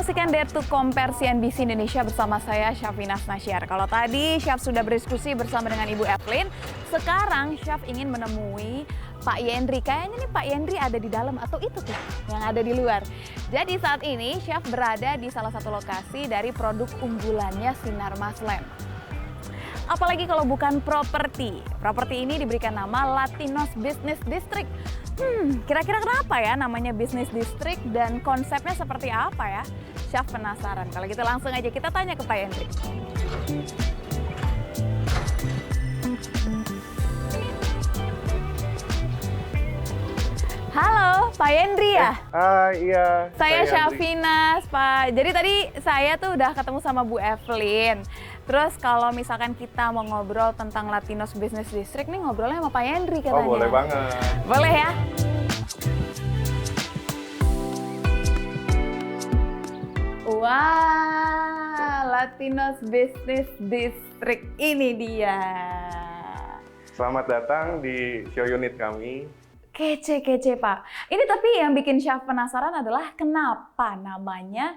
menyaksikan Dare to Compare CNBC Indonesia bersama saya Syafina Nasyar. Kalau tadi Syaf sudah berdiskusi bersama dengan Ibu Evelyn, sekarang Syaf ingin menemui Pak Yendri. Kayaknya nih Pak Yendri ada di dalam atau itu tuh yang ada di luar. Jadi saat ini Syaf berada di salah satu lokasi dari produk unggulannya Sinarmas Land. Apalagi kalau bukan properti. Properti ini diberikan nama Latinos Business District. Kira-kira kenapa ya namanya Business District dan konsepnya seperti apa ya? Syaf penasaran. Kalau gitu langsung aja kita tanya ke Pak Yendri. Halo, Pak Yendri ya? Iya. Saya Syafina, Pak. Jadi tadi saya tuh udah ketemu sama Bu Evelyn. Terus kalau misalkan kita mau ngobrol tentang Latinos Business District nih ngobrolnya sama Pak Yendri katanya. Oh boleh banget. Boleh ya? Wah, Latinos Business District ini dia. Selamat datang di show unit kami. Kece Pak. Ini tapi yang bikin Syaf penasaran adalah kenapa namanya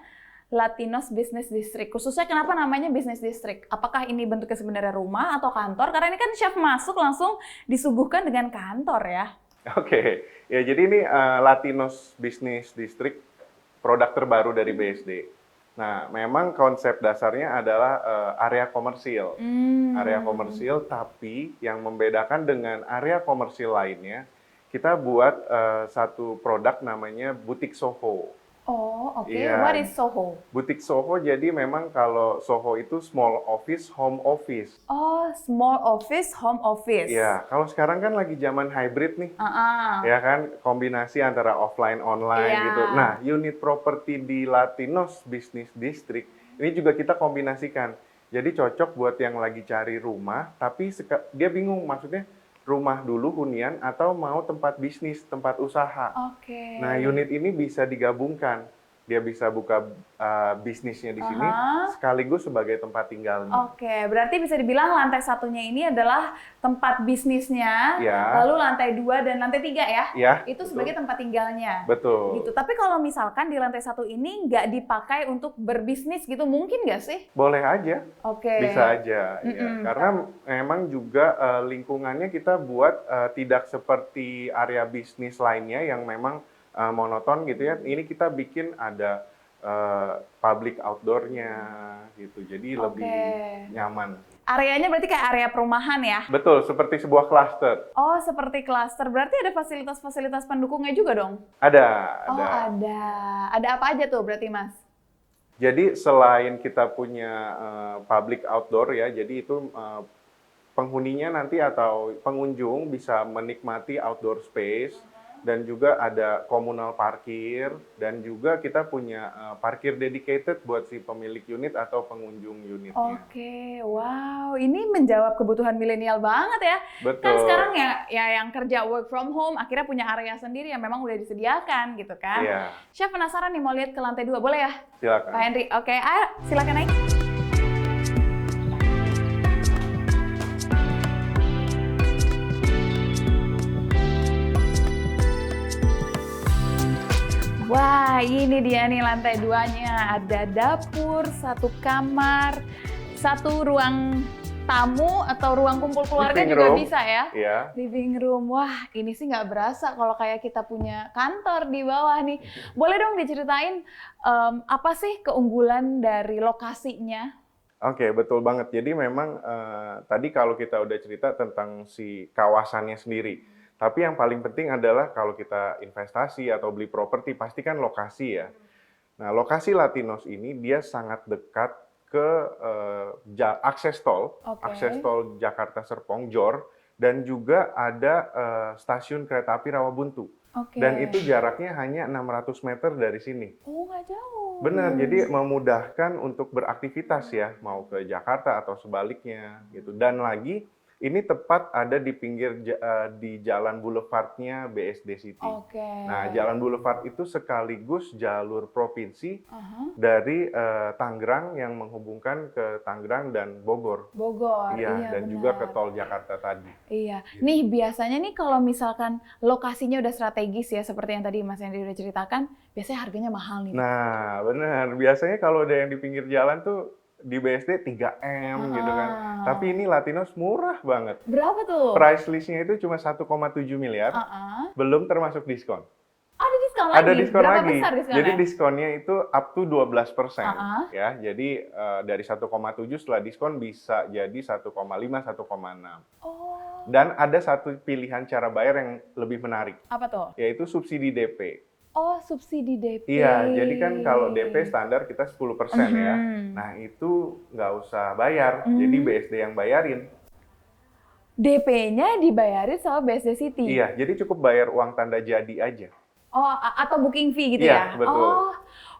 Latinos Business District. Khususnya kenapa namanya Business District? Apakah ini bentuknya sebenarnya rumah atau kantor? Karena ini kan Syaf masuk langsung disuguhkan dengan kantor ya. Oke, ya jadi ini Latinos Business District, produk terbaru dari BSD. Nah, memang konsep dasarnya adalah area komersil. Area komersil, tapi yang membedakan dengan area komersil lainnya, kita buat satu produk namanya Butik Soho. Oh, oke. Iya. What is Soho? Butik Soho jadi memang kalau Soho itu small office, home office. Oh, small office, home office. Iya, kalau sekarang kan lagi zaman hybrid nih. Uh-uh. Ya kan, kombinasi antara offline online Iya. gitu. Nah, unit properti di Latinos Business District ini juga kita kombinasikan. Jadi cocok buat yang lagi cari rumah, tapi dia bingung maksudnya rumah dulu hunian atau mau tempat bisnis, tempat usaha. Oke. Nah, unit ini bisa digabungkan. Dia bisa buka bisnisnya di sini sekaligus sebagai tempat tinggalnya. Oke, berarti bisa dibilang lantai satunya ini adalah tempat bisnisnya, Ya. lalu lantai 2 dan lantai 3 ya? Ya, Itu betul. sebagai tempat tinggalnya. Betul. Gitu. Tapi kalau misalkan di lantai 1 ini nggak dipakai untuk berbisnis gitu, mungkin nggak sih? Boleh aja. Oke. Bisa aja, ya. Karena memang juga lingkungannya kita buat tidak seperti area bisnis lainnya yang memang monoton gitu ya. Ini kita bikin ada public outdoor-nya gitu, jadi lebih nyaman. Areanya berarti kayak area perumahan ya? Betul, seperti sebuah klaster. Oh, seperti klaster. Berarti ada fasilitas-fasilitas pendukungnya juga dong? Ada. Oh, ada. Ada apa aja tuh berarti, Mas? Jadi selain kita punya public outdoor ya, jadi itu penghuninya nanti atau pengunjung bisa menikmati outdoor space dan juga ada komunal parkir dan juga kita punya parkir dedicated buat si pemilik unit atau pengunjung unitnya. Oke, wow, ini menjawab kebutuhan milenial banget ya. Betul. Kan sekarang ya yang kerja work from home akhirnya punya area sendiri yang memang udah disediakan gitu kan. Iya. Syaf penasaran nih mau lihat ke lantai 2, boleh ya? Silakan. Pak Henry, oke, ayo silakan naik. Wah, ini dia nih lantai 2-nya. Ada dapur, satu kamar, satu ruang tamu atau ruang kumpul keluarga Living juga room. bisa ya. Iya. Living room. Wah, ini sih nggak berasa kalau kayak kita punya kantor di bawah nih. Boleh dong diceritain apa sih keunggulan dari lokasinya? Oke, betul banget. Jadi memang tadi kalau kita udah cerita tentang si kawasannya sendiri. Tapi yang paling penting adalah kalau kita investasi atau beli properti, pastikan lokasi ya. Nah, lokasi Latinos ini dia sangat dekat ke akses tol, akses tol Jakarta Serpong, JOR, dan juga ada stasiun kereta api Rawabuntu. Oke. Dan itu jaraknya hanya 600 meter dari sini. Oh, nggak jauh. Benar, jadi memudahkan untuk beraktivitas ya, mau ke Jakarta atau sebaliknya gitu. Dan lagi Ini tepat ada di pinggir di Jalan Boulevardnya BSD City. Oke. Nah, Jalan Boulevard itu sekaligus jalur provinsi Aha. dari Tangerang yang menghubungkan ke Tangerang dan Bogor. Bogor, Iya, iya dan juga ke benar. tol Jakarta tadi. Iya. Gitu. Nih biasanya nih kalau misalkan lokasinya udah strategis ya, seperti yang tadi Mas Henry udah ceritakan, biasanya harganya mahal nih. Nah, benar. Biasanya kalau ada yang di pinggir jalan tuh di BSD 3M gitu kan. Heeh. Tapi ini Latinos murah banget. Berapa tuh? Price list-nya itu cuma 1,7 miliar, Heeh. belum termasuk diskon. Ada diskon lagi? Ada diskon Berapa lagi. besar diskonnya? Jadi diskonnya itu up to 12%. Heeh. Ya, jadi dari 1,7 setelah diskon bisa jadi 1,5, 1,6. Oh, Dan ada satu pilihan cara bayar yang lebih menarik, apa tuh? yaitu subsidi DP. Oh, subsidi DP. Iya, jadi kan kalau DP standar kita 10% ya. Mhm. Nah, itu nggak usah bayar, jadi BSD yang bayarin. DP-nya dibayarin sama BSD City? Iya, jadi cukup bayar uang tanda jadi aja. Oh, atau booking fee gitu Iya, ya? betul. Oh,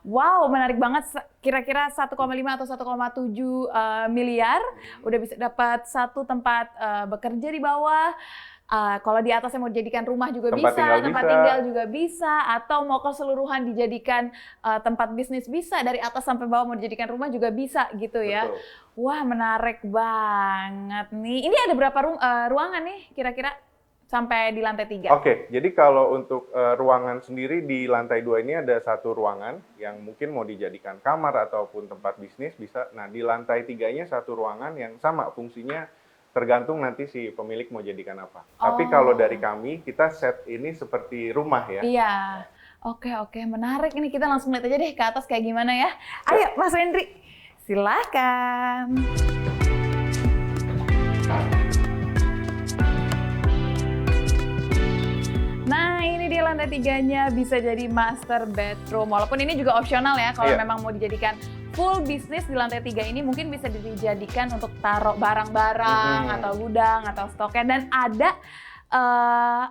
wow, menarik banget. Kira-kira 1,5 atau 1,7 miliar udah bisa dapat satu tempat bekerja di bawah. Kalau di atasnya mau dijadikan rumah juga Tempat bisa, tinggal tempat bisa. tinggal juga bisa, atau mau keseluruhan dijadikan tempat bisnis bisa, dari atas sampai bawah mau dijadikan rumah juga bisa gitu ya. Betul. Wah, menarik banget nih. Ini ada berapa ruangan nih kira-kira sampai di lantai 3? Oke, jadi kalau untuk ruangan sendiri di lantai 2 ini ada satu ruangan yang mungkin mau dijadikan kamar ataupun tempat bisnis bisa. Nah, di lantai 3-nya satu ruangan yang sama fungsinya tergantung nanti si pemilik mau jadikan apa. Tapi kalau dari kami, kita set ini seperti rumah ya. Iya. Oke, menarik ini. Kita langsung lihat aja deh ke atas kayak gimana ya. Ayo, Mas Henry. Silakan. Nah, ini di lantai 3-nya bisa jadi master bedroom. Walaupun ini juga opsional ya, kalau Iya. memang mau dijadikan full bisnis di lantai 3 ini mungkin bisa dijadikan untuk taruh barang-barang atau gudang atau stoknya, dan ada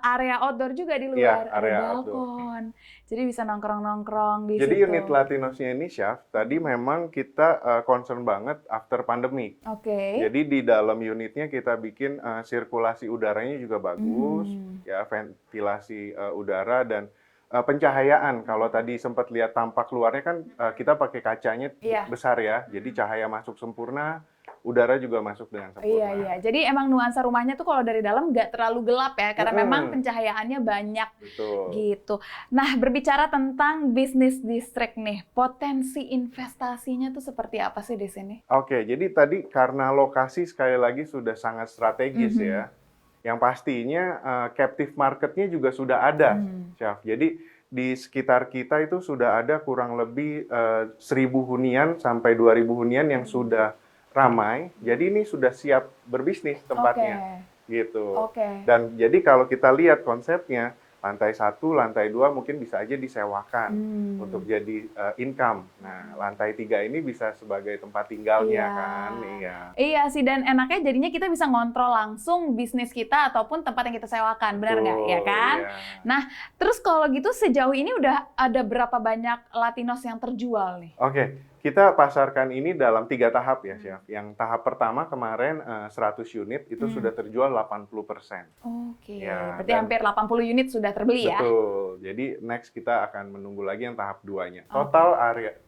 area outdoor juga di luar, Iya, area ada outdoor. balkon. Jadi bisa nongkrong-nongkrong di Jadi situ. unit Latinosnya ini, Syaf, tadi memang kita concern banget after pandemi. Oke. Jadi di dalam unitnya kita bikin sirkulasi udaranya juga bagus, ya ventilasi udara dan pencahayaan. Kalau tadi sempat lihat tampak luarnya kan kita pakai kacanya Iya. besar ya, jadi cahaya masuk sempurna, udara juga masuk dengan sempurna. Iya. Jadi emang nuansa rumahnya tuh kalau dari dalam nggak terlalu gelap ya, karena memang pencahayaannya banyak. Betul. Gitu. Nah, berbicara tentang bisnis district nih, potensi investasinya tuh seperti apa sih di sini? Oke, jadi tadi karena lokasi sekali lagi sudah sangat strategis ya, yang pastinya captive marketnya juga sudah ada, Syaf. Jadi di sekitar kita itu sudah ada kurang lebih 1.000 hunian sampai 2.000 hunian yang sudah ramai. Jadi ini sudah siap berbisnis tempatnya, gitu. Oke. Dan jadi kalau kita lihat konsepnya, lantai 1, lantai 2 mungkin bisa aja disewakan untuk jadi income. Nah, lantai 3 ini bisa sebagai tempat tinggalnya Iya. kan. Iya. Iya sih, dan enaknya jadinya kita bisa ngontrol langsung bisnis kita ataupun tempat yang kita sewakan, benar nggak? Ya kan? Iya. Nah, terus kalau gitu sejauh ini udah ada berapa banyak Latinos yang terjual nih? Oke, kita pasarkan ini dalam 3 tahap ya, Chef. Yang tahap pertama kemarin 100 unit itu sudah terjual 80%. Oke, Ya, berarti dan- hampir 80 unit sudah terbeli ya? Betul. Jadi next kita akan menunggu lagi yang tahap 2-nya.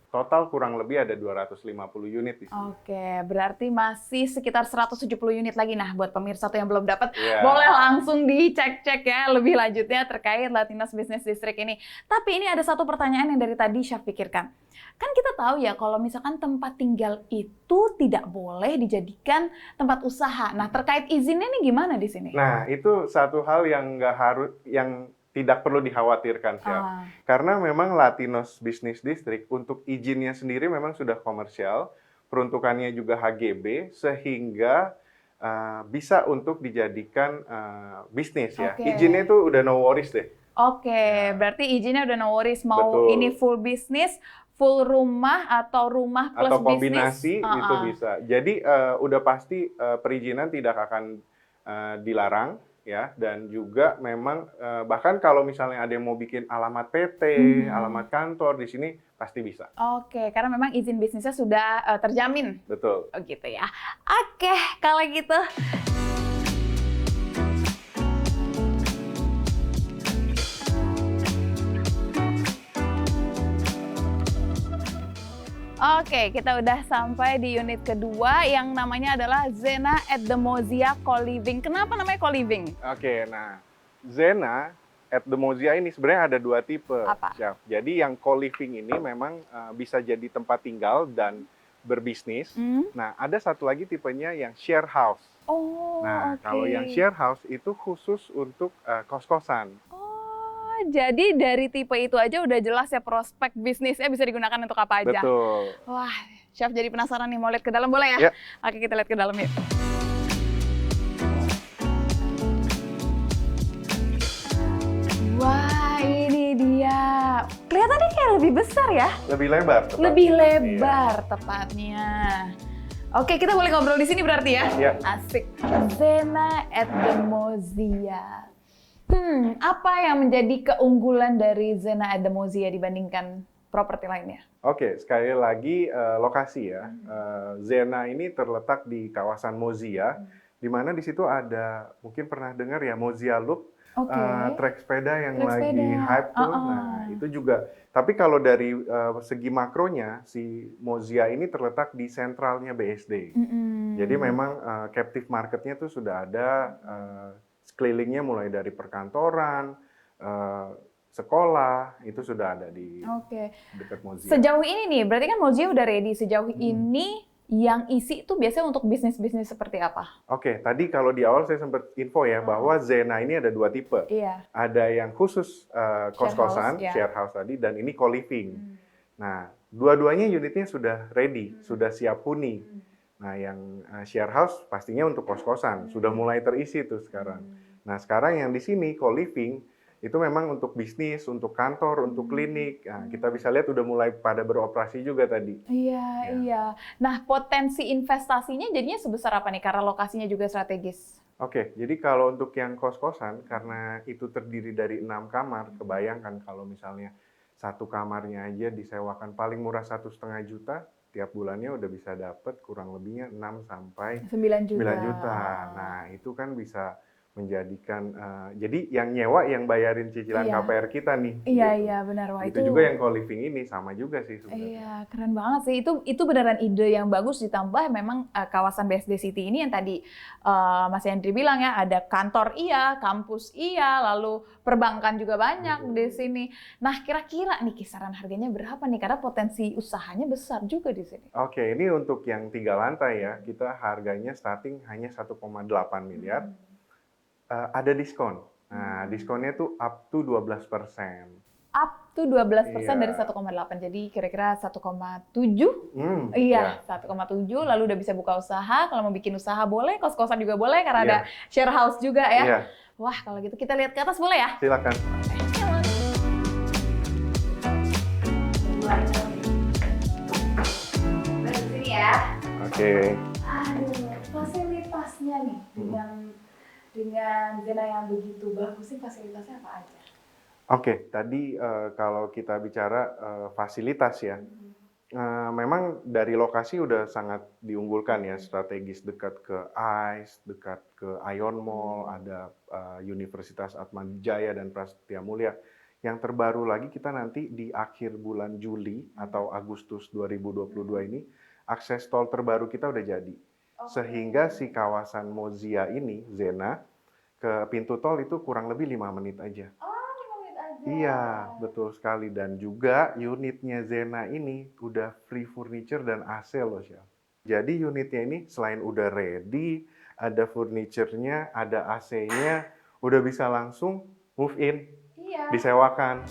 Total kurang lebih ada 250 unit di sini. Oke, berarti masih sekitar 170 unit lagi. Nah, buat pemirsa tuh yang belum dapat, Iya. boleh langsung dicek-cek ya lebih lanjutnya terkait Latinos Business District ini. Tapi ini ada satu pertanyaan yang dari tadi Syaf pikirkan. Kan kita tahu ya kalau misalkan tempat tinggal itu tidak boleh dijadikan tempat usaha. Nah, terkait izinnya nih gimana di sini? Nah, itu satu hal yang nggak harus, yang tidak perlu dikhawatirkan, Chef. Karena memang Latinos Business District untuk izinnya sendiri memang sudah komersial, peruntukannya juga HGB, sehingga bisa untuk dijadikan bisnis ya. Oke. Izinnya itu udah no worries deh. Oke, berarti izinnya udah no worries. Mau Betul. ini full bisnis, full rumah, atau rumah plus Atau bisnis. kombinasi itu bisa. Jadi udah pasti perizinan tidak akan dilarang ya, dan juga memang bahkan kalau misalnya ada yang mau bikin alamat PT, alamat kantor di sini pasti bisa. Oke, karena memang izin bisnisnya sudah terjamin. Betul. Oh gitu ya. Oke, kalau gitu Oke, kita udah sampai di unit kedua yang namanya adalah Zena at the Mozia Co-Living. Kenapa namanya Co-Living? Oke, nah Zena at the Mozia ini sebenarnya ada dua tipe, Apa? Chef. Jadi yang co-living ini memang bisa jadi tempat tinggal dan berbisnis. Nah, ada satu lagi tipenya yang share house. Oh, Nah, oke. kalau yang share house itu khusus untuk kos-kosan. Oh, jadi dari tipe itu aja udah jelas ya prospek bisnisnya bisa digunakan untuk apa aja. Betul. Wah, Chef jadi penasaran nih, mau lihat ke dalam boleh ya? Ya. Oke, kita lihat ke dalam yuk. Wah, ini dia. Kelihatannya kayak lebih besar ya? Lebih lebar. tepatnya. Lebih lebar tepatnya. Oke, kita boleh ngobrol di sini berarti ya? Iya. Asik. Zena at the Mozia. Apa yang menjadi keunggulan dari Zena at the Mozia dibandingkan properti lainnya? Oke, sekali lagi lokasi ya. Zena ini terletak di kawasan Mozia, di mana di situ ada, mungkin pernah dengar ya, Mozia Loop, Oke. trek sepeda yang Trek lagi sepeda. hype tuh. Nah, itu juga. Tapi kalau dari segi makronya, si Mozia ini terletak di sentralnya BSD. Jadi memang captive marketnya tuh sudah ada, sekelilingnya mulai dari perkantoran, sekolah, itu sudah ada di Oke. dekat Mozia. Sejauh ini nih, berarti kan Mozia udah ready. Sejauh ini yang isi itu biasanya untuk bisnis-bisnis seperti apa? Oke, tadi kalau di awal saya sempat info ya bahwa Zena ini ada dua tipe. Iya. Ada yang khusus kos-kosan, house, ya. share house tadi, dan ini co-living. Nah, dua-duanya unitnya sudah ready, sudah siap huni. Nah, yang share house pastinya untuk kos-kosan, sudah mulai terisi tuh sekarang. Nah, sekarang yang di sini co-living itu memang untuk bisnis, untuk kantor, untuk klinik. Nah, kita bisa lihat udah mulai pada beroperasi juga tadi. Iya, iya. Nah, potensi investasinya jadinya sebesar apa nih? Karena lokasinya juga strategis. Oke, jadi kalau untuk yang kos-kosan, karena itu terdiri dari 6 kamar, kebayangkan kalau misalnya satu kamarnya aja disewakan paling murah 1,5 juta, tiap bulannya udah bisa dapat kurang lebihnya 6 sampai 9 juta. 9 juta. Nah, itu kan bisa menjadikan, jadi yang nyewa yang bayarin cicilan Iya. KPR kita nih. Iya, gitu. iya, benar. Wah, Itu juga yang co-living ini sama juga sih sebenarnya. Iya, keren banget sih. Itu beneran ide yang bagus, ditambah memang kawasan BSD City ini yang tadi Mas Hendry bilang ya, ada kantor iya, kampus iya, lalu perbankan juga banyak di sini. Nah, kira-kira nih kisaran harganya berapa nih? Karena potensi usahanya besar juga di sini. Oke, ini untuk yang 3 lantai ya, kita harganya starting hanya 1,8 miliar. Ada diskon. Nah, diskonnya tuh up to 12%. Up to 12% dari Iya. 1,8, jadi kira-kira 1,7? Ya. Iya, 1,7, lalu udah bisa buka usaha, kalau mau bikin usaha boleh, kos-kosan juga boleh, karena ada share house juga ya. Iya, Wah, kalau gitu kita lihat ke atas boleh ya? silakan. Dari sini ya. Oke. Aduh, fasilitasnya nih, dengan Zena yang begitu bagus sih, fasilitasnya apa aja? Oke, tadi kalau kita bicara fasilitas ya, memang dari lokasi udah sangat diunggulkan ya, strategis dekat ke ICE, dekat ke Ion Mall, ada Universitas Atmajaya dan Prasetya Mulia. Yang terbaru lagi kita nanti di akhir bulan Juli atau Agustus 2022 ini, akses tol terbaru kita udah jadi. Sehingga si kawasan Mozia ini, Zena, ke pintu tol itu kurang lebih 5 menit aja. Iya, betul sekali. Dan juga unitnya Zena ini udah free furniture dan AC loh, Chef. Jadi unitnya ini selain udah ready, ada furniture-nya, ada AC-nya, udah bisa langsung move in, disewakan.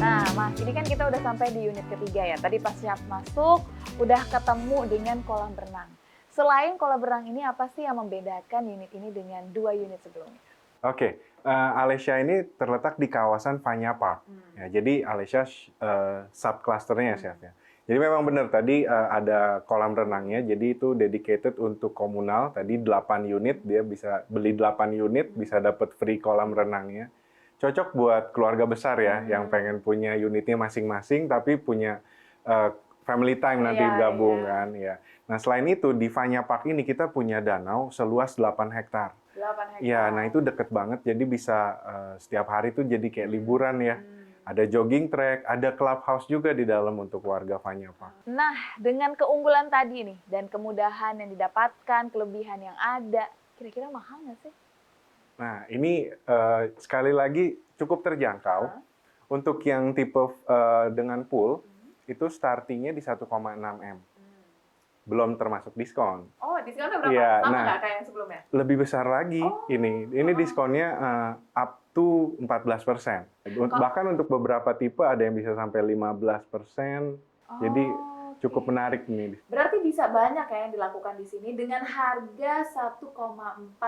Nah, Mas, ini kan kita udah sampai di unit ketiga ya. Tadi pas Chef masuk, udah ketemu dengan kolam renang. Selain kolam renang ini, apa sih yang membedakan unit ini dengan 2 unit sebelumnya? Oke, Alesia ini terletak di kawasan Vanya Park. Ya, jadi Alesia subclusternya, Chef ya. Jadi memang benar tadi ada kolam renangnya, jadi itu dedicated untuk komunal. Tadi 8 unit, dia bisa beli 8 unit, bisa dapat free kolam renangnya. Cocok buat keluarga besar ya, yang pengen punya unitnya masing-masing, tapi punya family time nanti Iya, gabung iya. kan ya. Nah, selain itu di Vanya Park ini kita punya danau seluas 8 hektar. 8 hektar. Iya, nah itu deket banget jadi bisa setiap hari tuh jadi kayak liburan ya. Ada jogging track, ada clubhouse juga di dalam untuk warga Vanya Park. Nah, dengan keunggulan tadi nih dan kemudahan yang didapatkan, kelebihan yang ada, kira-kira mahal nggak sih? Nah, ini sekali lagi cukup terjangkau. Untuk yang tipe dengan pool, itu startingnya di 1,6 M. Belum termasuk diskon. Oh, diskonnya berapa? Iya, Sama nah, nggak kayak yang sebelumnya? lebih besar lagi ini. Ini diskonnya up to 14%. Bahkan untuk beberapa tipe ada yang bisa sampai 15%. Jadi cukup menarik nih. Berarti bisa banyak ya yang dilakukan di sini dengan harga 1,4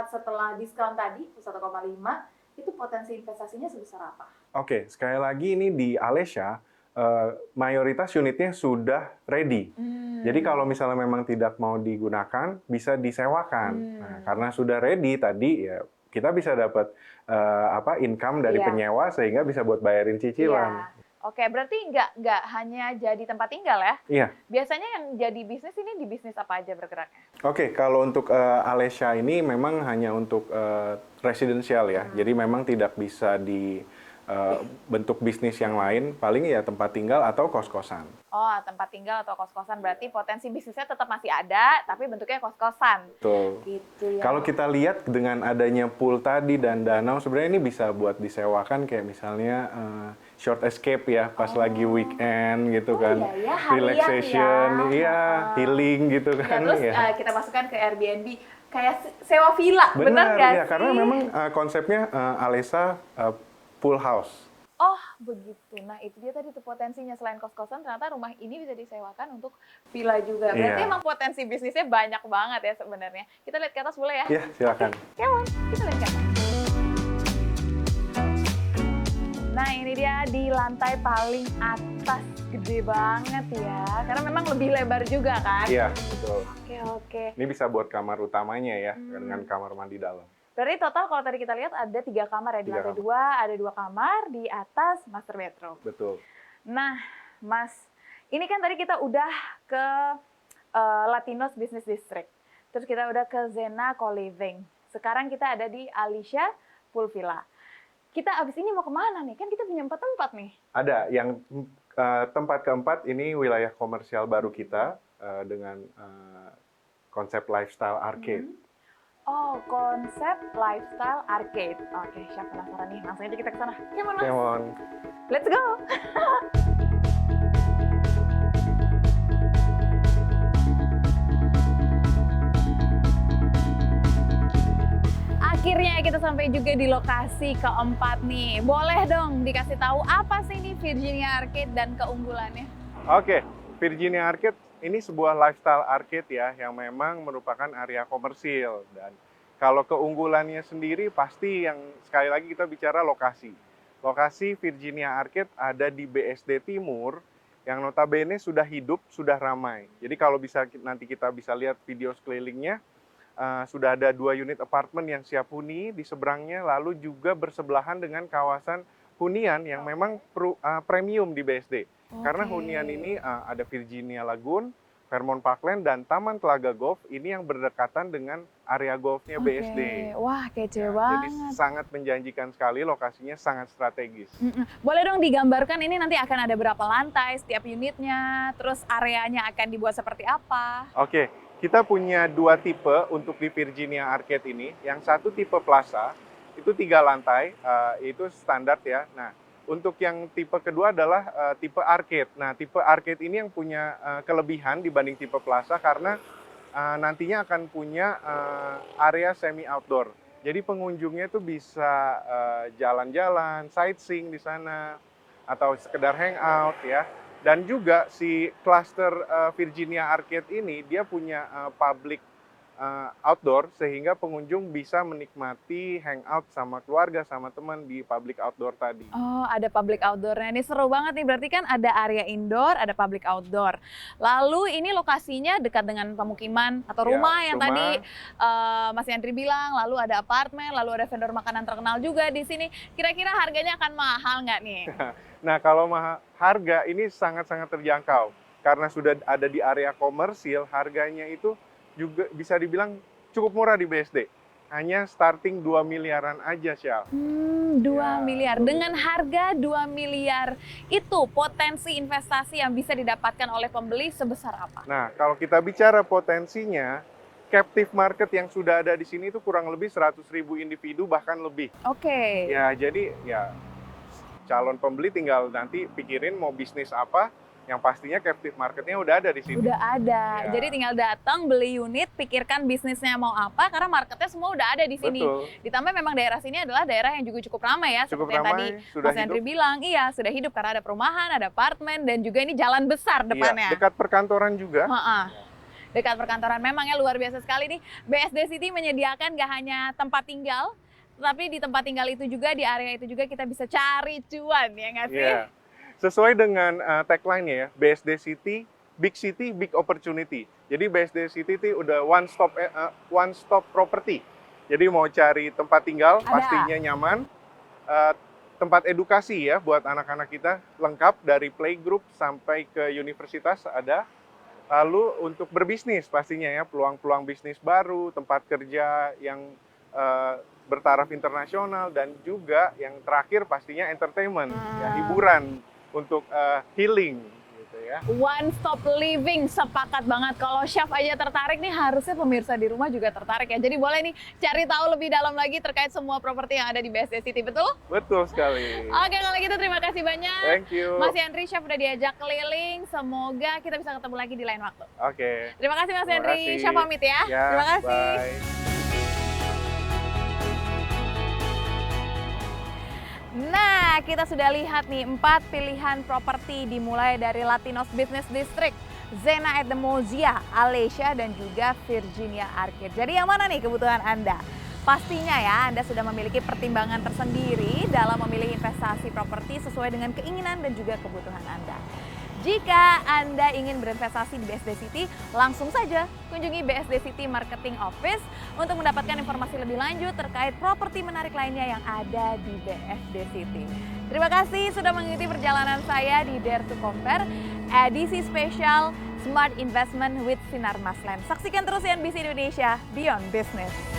setelah diskon tadi, 1,5, itu potensi investasinya sebesar apa? Oke, sekali lagi ini di Alesya, mayoritas unitnya sudah ready. Jadi kalau misalnya memang tidak mau digunakan, bisa disewakan. Nah, karena sudah ready tadi, ya kita bisa dapat income dari penyewa sehingga bisa buat bayarin cicilan. Iya. Oke, berarti nggak hanya jadi tempat tinggal ya? Iya. Biasanya yang jadi bisnis ini di bisnis apa aja bergeraknya? Oke, kalau untuk Alesya ini memang hanya untuk residensial ya. Jadi memang tidak bisa di bentuk bisnis yang lain, paling ya tempat tinggal atau kos-kosan. Oh, tempat tinggal atau kos-kosan, berarti potensi bisnisnya tetap masih ada, tapi bentuknya kos-kosan. Betul. Gitu ya. Kalau kita lihat dengan adanya pool tadi dan danau, sebenarnya ini bisa buat disewakan kayak misalnya short escape ya, pas lagi weekend gitu kan. Iya ya, harian Relaxation, ya. iya, healing gitu Ya, kan. terus ya. kita masukkan ke Airbnb, kayak sewa villa, bener Benar, nggak ya, sih? karena memang konsepnya Alesa pool house. Oh, begitu. Nah, itu dia tadi tuh potensinya. Selain kos-kosan, ternyata rumah ini bisa disewakan untuk villa juga. Berarti Iya. emang potensi bisnisnya banyak banget ya sebenarnya. Kita lihat ke atas boleh ya? Ya, silakan. Come on, kita lihat ke atas. Nah, ini dia di lantai paling atas. Gede banget ya. Karena memang lebih lebar juga kan? Iya, betul. Oke. Ini bisa buat kamar utamanya ya, dengan kamar mandi dalam. Berarti total kalau tadi kita lihat ada 3 kamar ya. Di 3 lantai kamar. 2 ada 2 kamar, di atas master bedroom. Betul. Nah, Mas, ini kan tadi kita udah ke Latinos Business District. Terus kita udah ke Zena Co-Living. Sekarang kita ada di Alesya Pool Villa. Kita abis ini mau kemana nih? Kan kita punya 4 tempat nih. Ada yang tempat keempat ini wilayah komersial baru kita dengan konsep lifestyle arcade. Oh, konsep lifestyle arcade. Oke, siap, penasaran nih. Langsung aja kita ke sana. Come on, Mas. Come on. Let's go. Akhirnya kita sampai juga di lokasi keempat nih. Boleh dong dikasih tahu apa sih ini Virginia Arcade dan keunggulannya? Oke, Virginia Arcade ini sebuah lifestyle arcade ya yang memang merupakan area komersil, dan kalau keunggulannya sendiri pasti yang sekali lagi kita bicara lokasi. Lokasi Virginia Arcade ada di BSD Timur yang notabene sudah hidup, sudah ramai. Jadi kalau bisa nanti kita bisa lihat video sekelilingnya, sudah ada 2 unit apartemen yang siap huni di seberangnya, lalu juga bersebelahan dengan kawasan hunian yang memang premium di BSD. Karena hunian ini ada Virginia Lagoon, Fairmont Parkland, dan Taman Telaga Golf ini yang berdekatan dengan area golfnya BSD. Wah, kece Jadi banget. sangat menjanjikan sekali, lokasinya sangat strategis. Boleh dong digambarkan ini nanti akan ada berapa lantai setiap unitnya, terus areanya akan dibuat seperti apa? Oke, kita punya 2 tipe untuk di Virginia Arcade ini. Yang satu tipe plaza, itu 3 lantai, itu standar ya. Nah, untuk yang tipe kedua adalah tipe arcade. Nah, tipe arcade ini yang punya kelebihan dibanding tipe plaza karena nantinya akan punya area semi outdoor. Jadi pengunjungnya itu bisa jalan-jalan, sightseeing di sana, atau sekedar hangout ya. Dan juga si cluster Virginia Arcade ini dia punya public outdoor sehingga pengunjung bisa menikmati hangout sama keluarga, sama teman di public outdoor tadi. Oh, ada public outdoor-nya. Ini seru banget nih, berarti kan ada area indoor, ada public outdoor. Lalu ini lokasinya dekat dengan pemukiman atau rumah yang tadi Mas Yandri bilang, lalu ada apartemen, lalu ada vendor makanan terkenal juga di sini. Kira-kira harganya akan mahal nggak nih? Nah, kalau harga ini sangat-sangat terjangkau. karena sudah ada di area komersil, harganya itu juga bisa dibilang cukup murah di BSD. Hanya starting 2 miliaran aja, Syaf. 2 Ya, miliar. 2 Dengan harga 2 miliar itu potensi investasi yang bisa didapatkan oleh pembeli sebesar apa? Nah, kalau kita bicara potensinya, captive market yang sudah ada di sini itu kurang lebih 100.000 individu bahkan lebih. Oke. Ya, jadi ya calon pembeli tinggal nanti pikirin mau bisnis apa, yang pastinya captive marketnya udah ada di sini. Udah ada. Ya. Jadi tinggal datang beli unit, pikirkan bisnisnya mau apa karena marketnya semua udah ada di sini. Betul. Ditambah memang daerah sini adalah daerah yang juga cukup ramai ya, Cukup seperti yang tadi ramai, sudah Mas Henry hidup. bilang, iya sudah hidup karena ada perumahan, ada apartemen dan juga ini jalan besar depannya. Iya, dekat perkantoran juga. Heeh. Dekat perkantoran, memangnya luar biasa sekali nih. BSD City menyediakan gak hanya tempat tinggal, tapi di tempat tinggal itu juga, di area itu juga kita bisa cari cuan, ya nggak sih? Iya. Sesuai dengan tagline-nya ya, BSD City, Big Opportunity. Jadi BSD City itu udah one stop property. Jadi mau cari tempat tinggal Ada. pastinya nyaman, tempat edukasi ya buat anak-anak kita lengkap dari playgroup sampai ke universitas ada. Lalu untuk berbisnis pastinya ya, peluang-peluang bisnis baru, tempat kerja yang bertaraf internasional, dan juga yang terakhir pastinya entertainment, ya, hiburan untuk healing gitu ya. One stop living, sepakat banget. Kalau Chef aja tertarik nih, harusnya pemirsa di rumah juga tertarik ya. Jadi boleh nih cari tahu lebih dalam lagi terkait semua properti yang ada di BSD City, betul? Betul sekali. Oke, kalau gitu terima kasih banyak. Thank you. Mas Henry, Chef udah diajak keliling. Semoga kita bisa ketemu lagi di lain waktu. Oke. Terima kasih Mas Terima Henry. kasih. Chef pamit ya. Ya, Terima kasih. bye. Nah, kita sudah lihat nih 4 pilihan properti dimulai dari Latinos Business District, Zena at the Mozia, Alesia, dan juga Virginia Arcade. Jadi yang mana nih kebutuhan Anda? Pastinya ya, Anda sudah memiliki pertimbangan tersendiri dalam memilih investasi properti sesuai dengan keinginan dan juga kebutuhan Anda. Jika Anda ingin berinvestasi di BSD City, langsung saja kunjungi BSD City Marketing Office untuk mendapatkan informasi lebih lanjut terkait properti menarik lainnya yang ada di BSD City. Terima kasih sudah mengikuti perjalanan saya di Dare to Compare, edisi spesial Smart Investment with Sinar Maslen. Saksikan terus CNBC Indonesia Beyond Business.